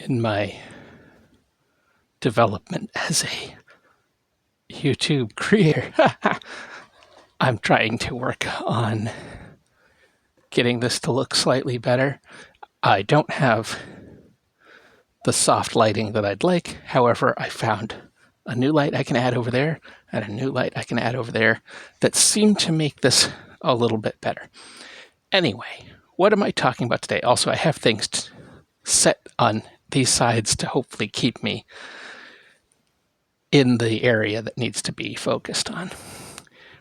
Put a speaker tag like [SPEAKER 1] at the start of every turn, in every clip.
[SPEAKER 1] in my development as a YouTube creator. I'm trying to work on getting this to look slightly better. I don't have the soft lighting that I'd like. However, I found a new light I can add over there and a new light I can add over there that seem to make this a little bit better. Anyway, what am I talking about today? Also, I have things set on these sides to hopefully keep me in the area that needs to be focused on.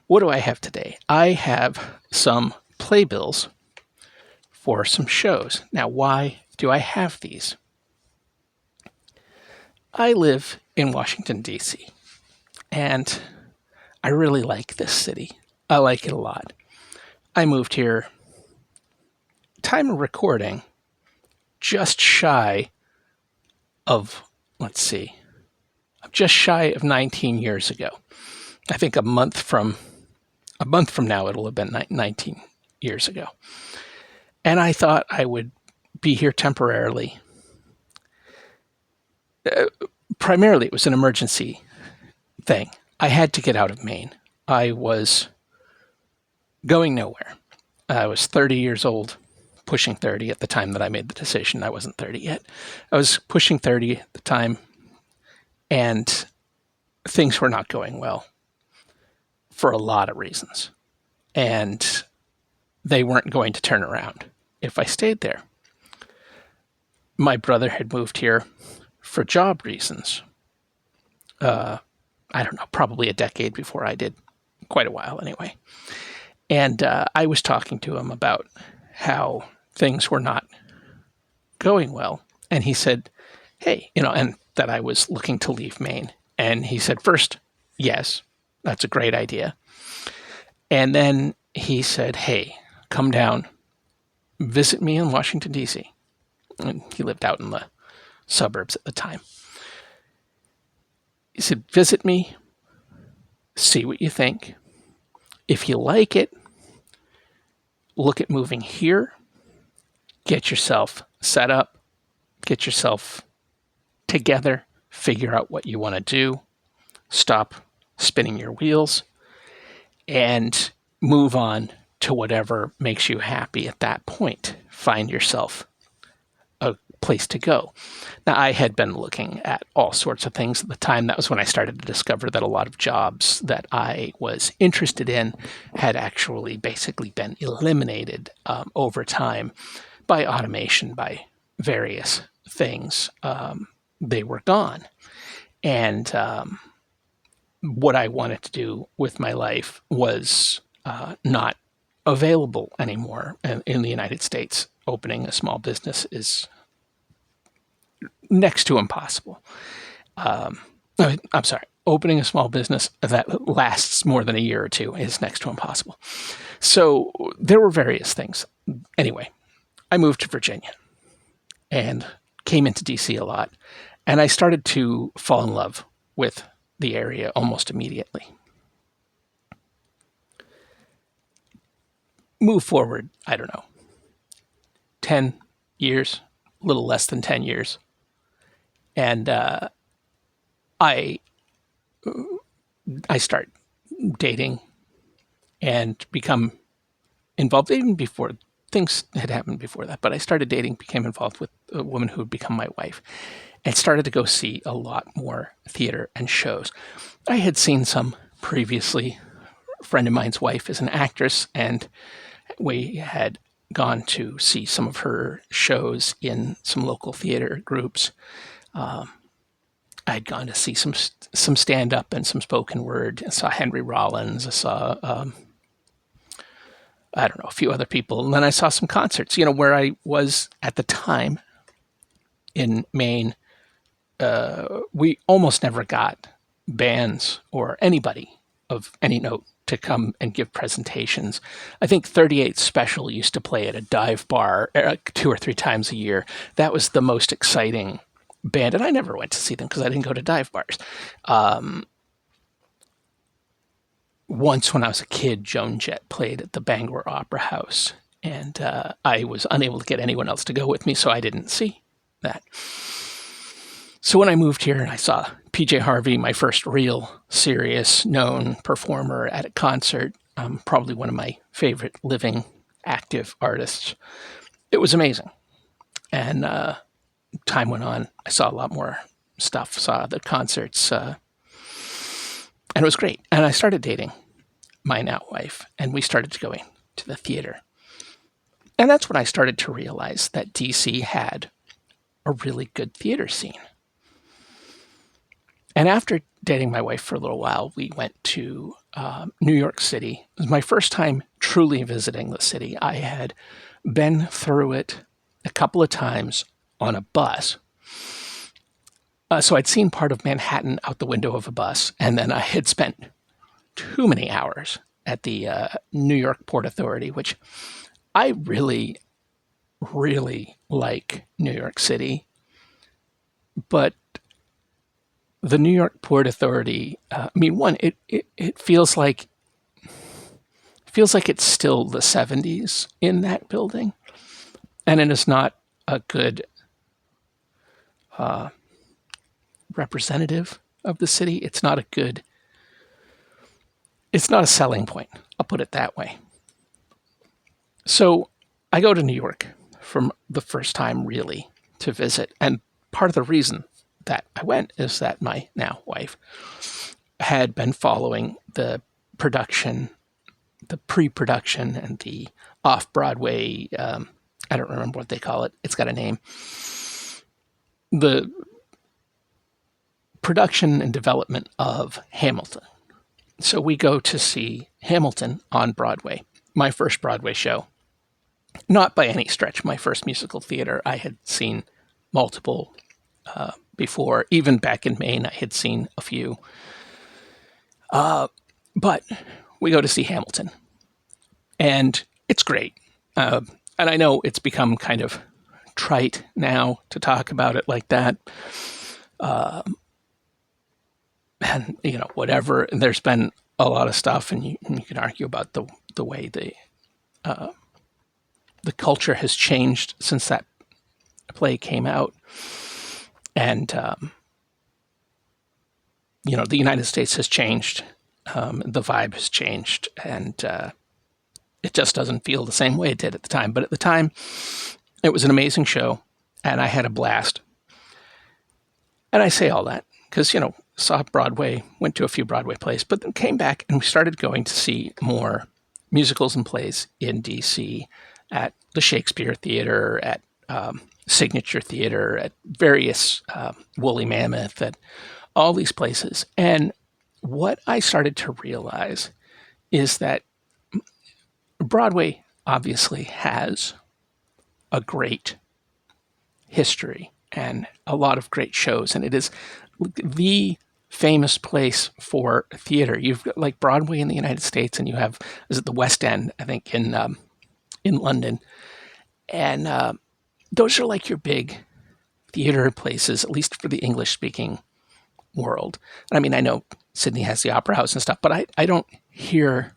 [SPEAKER 1] What do I have today? I have some playbills for some shows. Now, why do I have these? I live in Washington, D.C., and I really like this city. I like it a lot. I moved here, time of recording, just shy of, just shy of 19 years ago. I think a month from now, it'll have been 19 years ago. And I thought I would be here temporarily. Primarily, it was an emergency thing. I had to get out of Maine. I was going nowhere. I was 30 years old, pushing 30 at the time that I made the decision. I wasn't 30 yet. I was pushing 30 at the time, and things were not going well for a lot of reasons. And they weren't going to turn around if I stayed there. My brother had moved here for job reasons. I don't know, probably a decade before I did, quite a while anyway. And I was talking to him about how things were not going well. And he said, hey, and that I was looking to leave Maine. And he said, first, yes, that's a great idea. And then he said, hey, come down, visit me in Washington, D.C. And he lived out in the suburbs at the time. He said, visit me, see what you think. If you like it, look at moving here, get yourself set up, get yourself together, figure out what you want to do, stop spinning your wheels, and move on to whatever makes you happy at that point. Find yourself a place to go. Now, I had been looking at all sorts of things at the time. That was when I started to discover that a lot of jobs that I was interested in had actually basically been eliminated over time by automation, by various things. They were gone. And what I wanted to do with my life was not available anymore in the United States. Opening a small business is next to impossible. I'm sorry. Opening a small business that lasts more than a year or two is next to impossible. So there were various things. Anyway, I moved to Virginia and came into DC a lot. And I started to fall in love with the area almost immediately. Move forward, I don't know, 10 years, a little less than 10 years. And I start dating and become involved, even before things had happened before that, but I started dating, became involved with a woman who would become my wife, and started to go see a lot more theater and shows. I had seen some previously. A friend of mine's wife is an actress, and we had gone to see some of her shows in some local theater groups. I'd gone to see some stand-up and some spoken word. I saw Henry Rollins. I saw, I don't know, a few other people. And then I saw some concerts, where I was at the time in Maine. We almost never got bands or anybody of any note to come and give presentations. I think 38 Special used to play at a dive bar 2 or 3 times a year. That was the most exciting band, and I never went to see them because I didn't go to dive bars. Once when I was a kid, Joan Jett played at the Bangor Opera House, and I was unable to get anyone else to go with me, so I didn't see that. So when I moved here, I saw PJ Harvey, my first real serious known performer at a concert, probably one of my favorite living active artists. It was amazing. And time went on. I saw a lot more stuff, saw the concerts, and it was great. And I started dating my now wife, and we started going to the theater. And that's when I started to realize that DC had a really good theater scene. And after dating my wife for a little while, we went to New York City. It was my first time truly visiting the city. I had been through it a couple of times on a bus. So I'd seen part of Manhattan out the window of a bus, and then I had spent too many hours at the New York Port Authority, which I really, really like New York City. But the New York Port Authority, it feels like it's still the 70s in that building, and it is not a good representative of the city. It's not a selling point. I'll put it that way. So I go to New York for the first time really to visit, and part of the reason that I went is that my now wife had been following the production, the pre-production, and the off-Broadway, I don't remember what they call it. It's got a name. The production and development of Hamilton. So we go to see Hamilton on Broadway, my first Broadway show. Not by any stretch my first musical theater. I had seen multiple before. Even back in Maine, I had seen a few. But we go to see Hamilton, and it's great. And I know it's become kind of trite now to talk about it like that. And, whatever. There's been a lot of stuff, and you can argue about the way the culture has changed since that play came out. And, the United States has changed. The vibe has changed, and it just doesn't feel the same way it did at the time. But at the time, it was an amazing show, and I had a blast. And I say all that because, saw Broadway, went to a few Broadway plays, but then came back and we started going to see more musicals and plays in D.C. at the Shakespeare Theater, at Signature Theater, at various Woolly Mammoth, at all these places. And what I started to realize is that Broadway obviously has a great history and a lot of great shows, and it is the famous place for theater. You've got like Broadway in the United States, and you have, is it the West End, I think, in London, and those are like your big theater places, at least for the English-speaking world. And I mean, I know Sydney has the Opera House and stuff, but I don't hear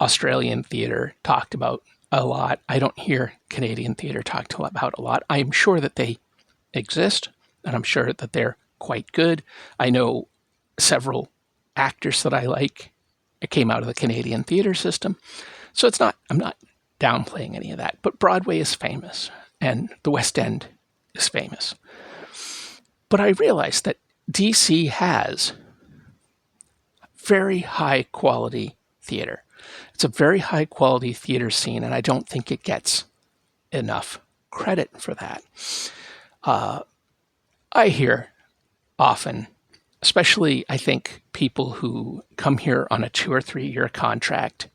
[SPEAKER 1] Australian theater talked about a lot. I don't hear Canadian theater talked about a lot. I'm sure that they exist, and I'm sure that they're quite good. I know several actors that I like. It came out of the Canadian theater system. So I'm not downplaying any of that, but Broadway is famous and the West End is famous. But I realized that DC has very high quality theater. It's a very high quality theater scene, and I don't think it gets enough credit for that. I hear often, especially I think people who come here on a 2 or 3 year contract,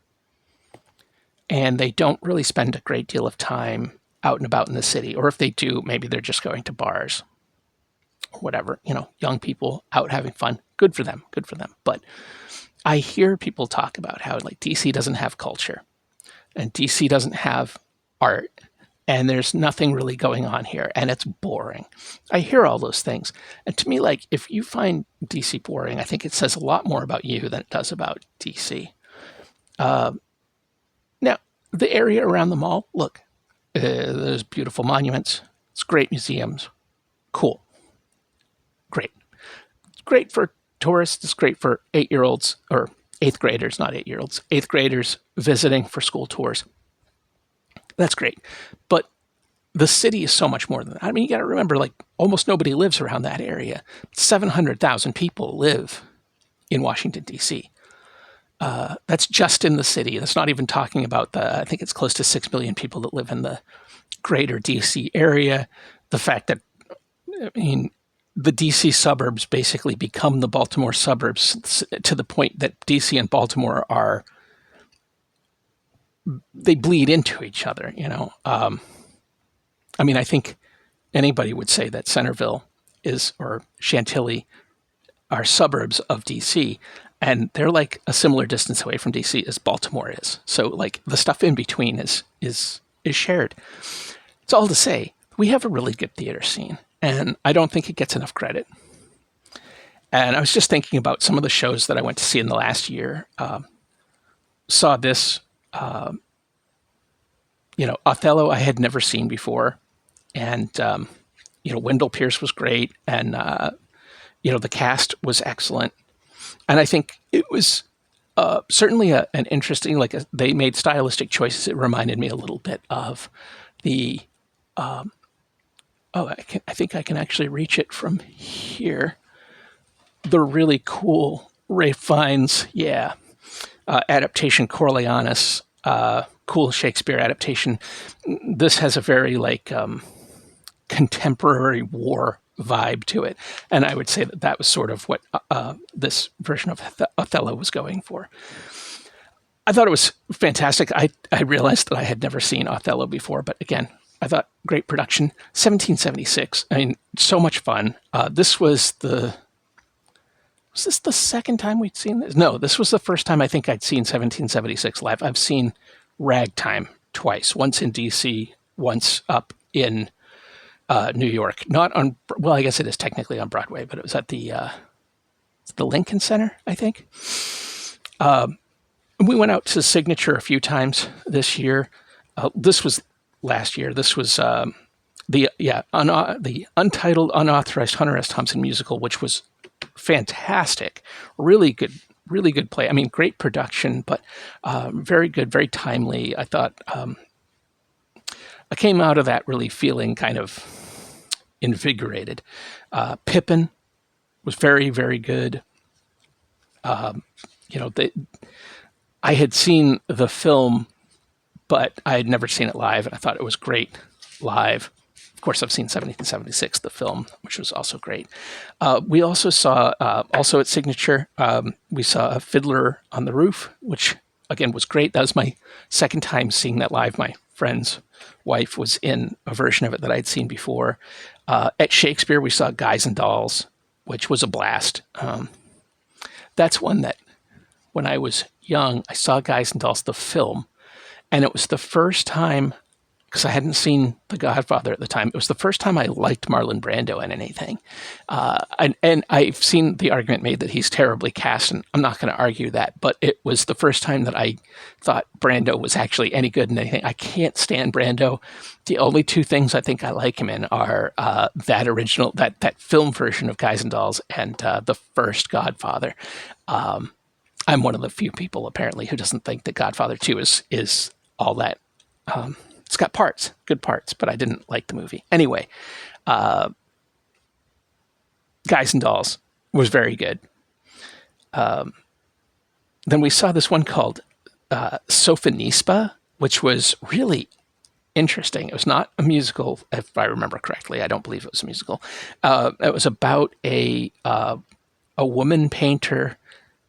[SPEAKER 1] and they don't really spend a great deal of time out and about in the city, or if they do, maybe they're just going to bars or whatever, young people out having fun. Good for them. But I hear people talk about how like DC doesn't have culture and DC doesn't have art and there's nothing really going on here and it's boring. I hear all those things. And to me, like, if you find DC boring, I think it says a lot more about you than it does about DC. Now, the area around the mall, look, there's beautiful monuments. It's great museums. Cool. Great. Great for tourists. It's great for 8-year-olds or eighth graders, not 8-year-olds, eighth graders visiting for school tours. That's great. But the city is so much more than that. I mean, you got to remember, like, almost nobody lives around that area. 700,000 people live in Washington, D.C. That's just in the city. That's not even talking about I think it's close to 6 million people that live in the greater D.C. area. The fact that, I mean, the D.C. suburbs basically become the Baltimore suburbs to the point that D.C. and Baltimore they bleed into each other, you know. I mean, I think anybody would say that Centerville or Chantilly are suburbs of DC, and they're like a similar distance away from DC as Baltimore is. So, like, the stuff in between is shared. It's all to say we have a really good theater scene, and I don't think it gets enough credit. And I was just thinking about some of the shows that I went to see in the last year. Saw this, Othello I had never seen before, and Wendell Pierce was great, and the cast was excellent, and I think it was certainly an interesting. They made stylistic choices. It reminded me a little bit of the. I think I can actually reach it from here. The really cool Ralph Fiennes, adaptation Coriolanus, cool Shakespeare adaptation. This has a very contemporary war vibe to it, and I would say that was sort of what this version of Othello was going for. I thought it was fantastic. I realized that I had never seen Othello before, but again, I thought great production. 1776. I mean, so much fun. Was this the second time we'd seen this? No, this was the first time I think I'd seen 1776 live. I've seen Ragtime twice, once in DC, once up in New York. Not on, well, I guess it is technically on Broadway, but it was at the Lincoln Center, I think. We went out to Signature a few times this year. This was last year. This was the untitled, unauthorized Hunter S. Thompson musical, which was fantastic. Really good play. I mean, great production, but very good, very timely. I thought I came out of that really feeling kind of invigorated. Pippin was very, very good. I had seen the film, but I had never seen it live, and I thought it was great live. Of course, I've seen 1776, the film, which was also great. We also saw, also at Signature, we saw a Fiddler on the Roof, which, again, was great. That was my second time seeing that live. My friend's wife was in a version of it that I'd seen before. At Shakespeare, we saw Guys and Dolls, which was a blast. That's one that, when I was young, I saw Guys and Dolls, the film, and it was the first time, because I hadn't seen The Godfather at the time, it was the first time I liked Marlon Brando in anything. And I've seen the argument made that he's terribly cast, and I'm not going to argue that, but it was the first time that I thought Brando was actually any good in anything. I can't stand Brando. The only two things I think I like him in are that film version of Guys and Dolls and the first Godfather. I'm one of the few people, apparently, who doesn't think that Godfather 2 is all that... It's got good parts, but I didn't like the movie. Anyway, Guys and Dolls was very good. Then we saw this one called Sophonisba, which was really interesting. It was not a musical, if I remember correctly. I don't believe it was a musical. It was about a woman painter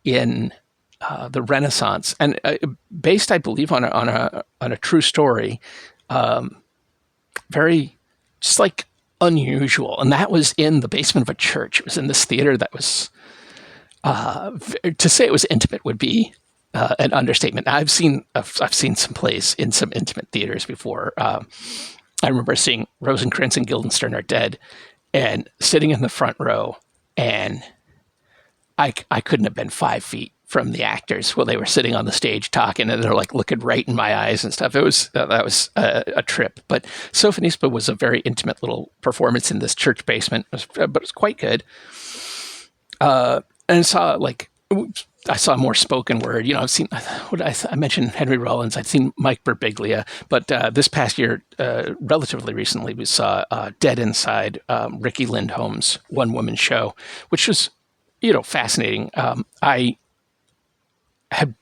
[SPEAKER 1] in the Renaissance, and based, I believe, on a true story. Very just like unusual, and that was in the basement of a church. It was in this theater that was to say it was intimate would be an understatement. I've seen some plays in some intimate theaters before. I remember seeing Rosencrantz and Guildenstern Are Dead, and sitting in the front row, and I couldn't have been 5 feet from the actors while they were sitting on the stage talking, and they're like looking right in my eyes and stuff. It was that was a trip. But Sofonisba was a very intimate little performance in this church basement, but it was quite good. And I saw more spoken word. You know, I've seen I mentioned Henry Rollins. I'd seen Mike Birbiglia, but this past year, relatively recently, we saw Dead Inside, Ricky Lindholm's one-woman show, which was, fascinating. I had,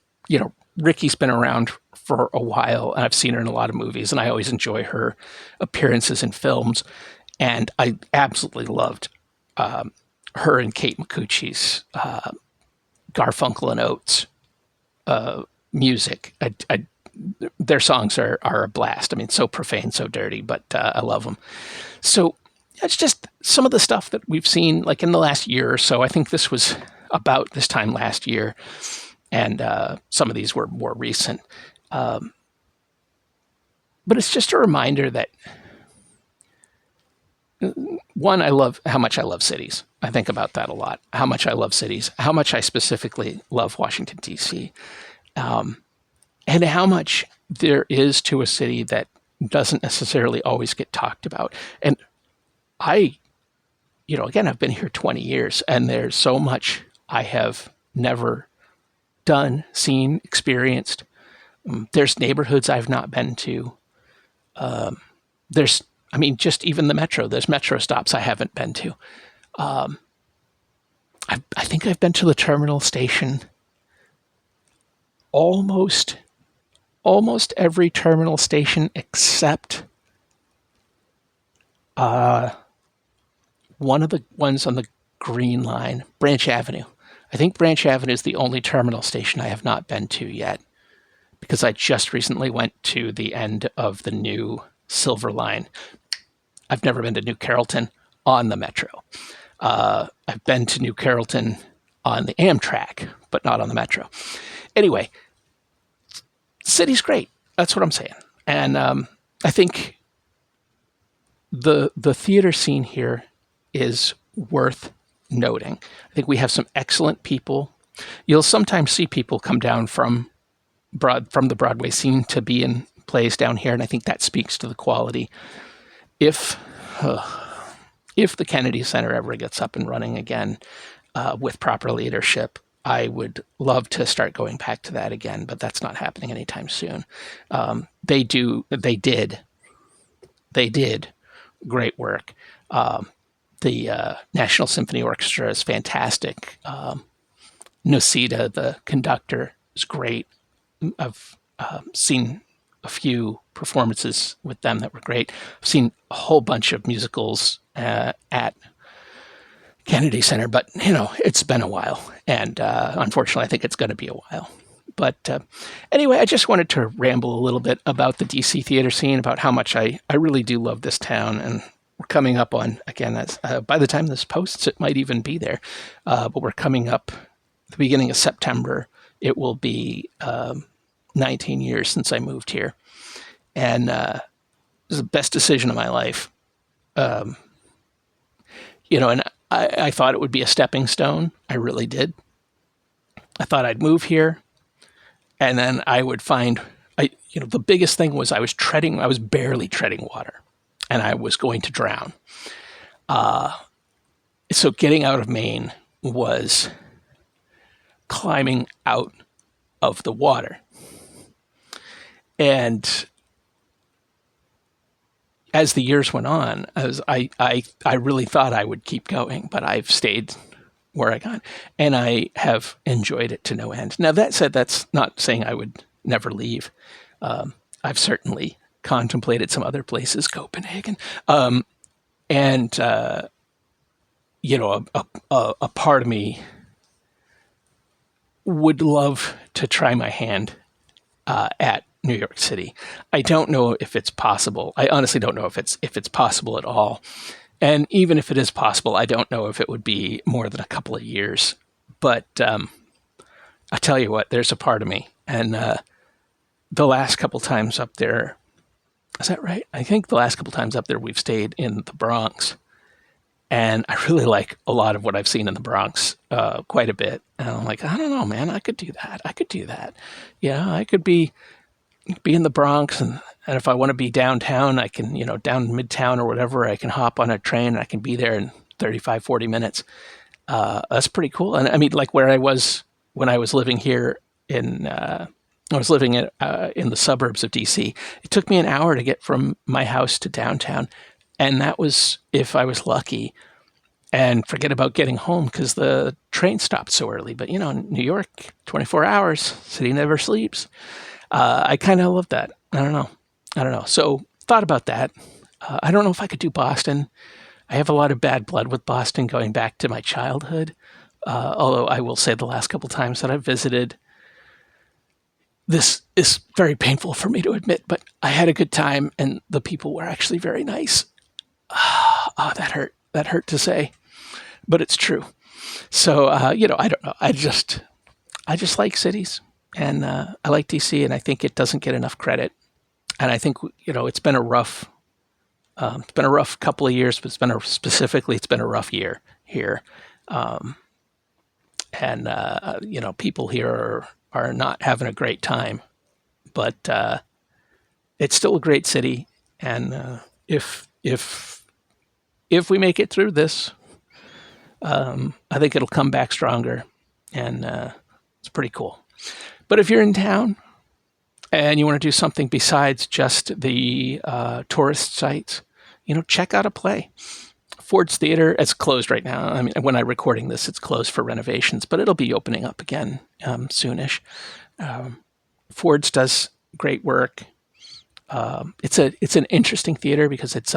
[SPEAKER 1] Ricky's been around for a while, and I've seen her in a lot of movies, and I always enjoy her appearances in films, and I absolutely loved her and Kate Micucci's Garfunkel and Oates music. Their songs are a blast. I mean, so profane, so dirty, but I love them. So it's just some of the stuff that we've seen like in the last year or so. I think this was about this time last year, and some of these were more recent. But it's just a reminder that, one, I love how much I love cities. I think about that a lot, how much I love cities, how much I specifically love Washington, D.C., and how much there is to a city that doesn't necessarily always get talked about. And again, I've been here 20 years, and there's so much I have never done, seen, experienced. There's neighborhoods I've not been to. Just even the metro. There's metro stops I haven't been to. I think I've been to the terminal station almost every terminal station except one of the ones on the Green Line, Branch Avenue. I think Branch Avenue is the only terminal station I have not been to yet, because I just recently went to the end of the new Silver Line. I've never been to New Carrollton on the Metro. I've been to New Carrollton on the Amtrak, but not on the Metro. Anyway, city's great. That's what I'm saying. And I think the theater scene here is worth noting. I think we have some excellent people. You'll sometimes see people come down from the Broadway scene to be in plays down here, and I think that speaks to the quality. If the Kennedy Center ever gets up and running again with proper leadership, I would love to start going back to that again, but that's not happening anytime soon. They did great work. The National Symphony Orchestra is fantastic. Nocita, the conductor, is great. I've seen a few performances with them that were great. I've seen a whole bunch of musicals at Kennedy Center, but it's been a while, and unfortunately, I think it's going to be a while. But anyway, I just wanted to ramble a little bit about the DC theater scene, about how much I really do love this town, and we're coming up on, again, by the time this posts, it might even be there, but we're coming up at the beginning of September. It will be 19 years since I moved here, and it was the best decision of my life. And I thought it would be a stepping stone. I really did. I thought I'd move here, and then I would find, the biggest thing was I was barely treading water, and I was going to drown. So getting out of Maine was climbing out of the water. And as the years went on, I really thought I would keep going, but I've stayed where I got, and I have enjoyed it to no end. Now, that said, that's not saying I would never leave. I've certainly contemplated some other places, Copenhagen, and a part of me would love to try my hand at New York City. I don't know if it's possible. I honestly don't know if it's possible at all. And even if it is possible, I don't know if it would be more than a couple of years. But I'll tell you what, there's a part of me. And the last couple times up there, is that right? I think the last couple times up there, we've stayed in the Bronx. And I really like a lot of what I've seen in the Bronx, quite a bit. And I'm like, I don't know, man, I could do that. I could do that. Yeah, I could be in the Bronx, and if I want to be downtown, I can, down midtown or whatever, I can hop on a train and I can be there in 35, 40 minutes. That's pretty cool. And I mean, like where I was when I was living here I was living in the suburbs of DC. It took me an hour to get from my house to downtown. And that was if I was lucky, and forget about getting home because the train stopped so early. But, New York, 24 hours, city never sleeps. I kind of love that. I don't know. So thought about that. I don't know if I could do Boston. I have a lot of bad blood with Boston going back to my childhood. Although I will say the last couple times that I've visited, this is very painful for me to admit, but I had a good time and the people were actually very nice. Oh, that hurt. That hurt to say, but it's true. So, I don't know. I just like cities, and I like DC, and I think it doesn't get enough credit. And I think it's been a rough couple of years, but it's been a rough year here. And people here are not having a great time, but it's still a great city. And if we make it through this, I think it'll come back stronger, and it's pretty cool. But if you're in town and you want to do something besides just the tourist sites, check out a play. Ford's Theater, it's closed right now. I mean, when I'm recording this, it's closed for renovations, but it'll be opening up again soonish. Ford's does great work. It's an interesting theater because it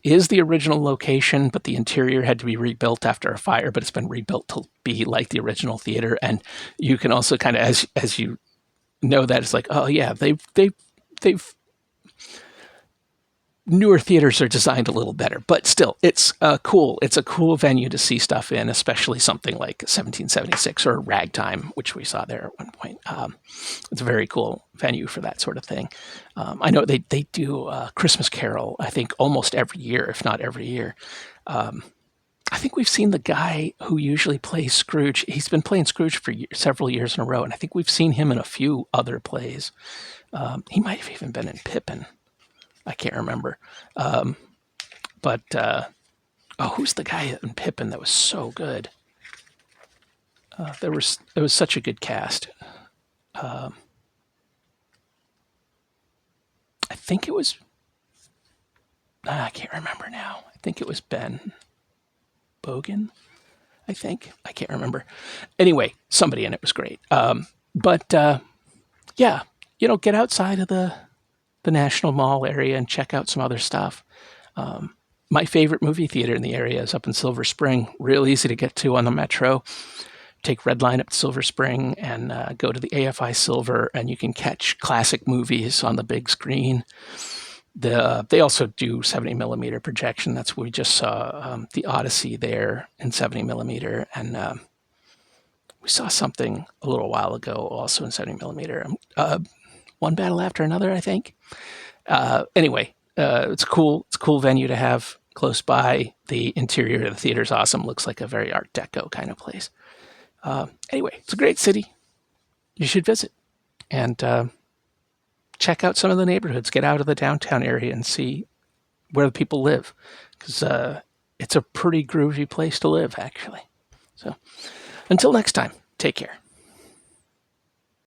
[SPEAKER 1] is the original location, but the interior had to be rebuilt after a fire. But it's been rebuilt to be like the original theater, and you can also kind of, as you know, that it's like, oh yeah, they've newer theaters are designed a little better, but still, it's a cool venue to see stuff in, especially something like 1776 or Ragtime, which we saw there at one point. It's a very cool venue for that sort of thing. I know they do Christmas Carol, I think almost every year, if not every year. I think we've seen the guy who usually plays Scrooge. He's been playing Scrooge for several years in a row, and I think we've seen him in a few other plays. He might have even been in Pippin. I can't remember. But who's the guy in Pippin that was so good? There was such a good cast. I think it was. I can't remember now. I think it was Ben Bogan. I can't remember. Anyway, somebody in it was great. Yeah, get outside of the National Mall area and check out some other stuff. My favorite movie theater in the area is up in Silver Spring. Real easy to get to on the metro. Take Red Line up to Silver Spring and go to the AFI Silver, and you can catch classic movies on the big screen. They also do 70 millimeter projection. That's what we just saw, the Odyssey there in 70 millimeter, and we saw something a little while ago also in 70 millimeter. One Battle After Another, I think. Anyway, it's a cool venue to have close by. The interior of the theater is awesome. Looks like a very Art Deco kind of place. Anyway, it's a great city. You should visit and check out some of the neighborhoods. Get out of the downtown area and see where the people live, because it's a pretty groovy place to live, actually. So until next time, take care.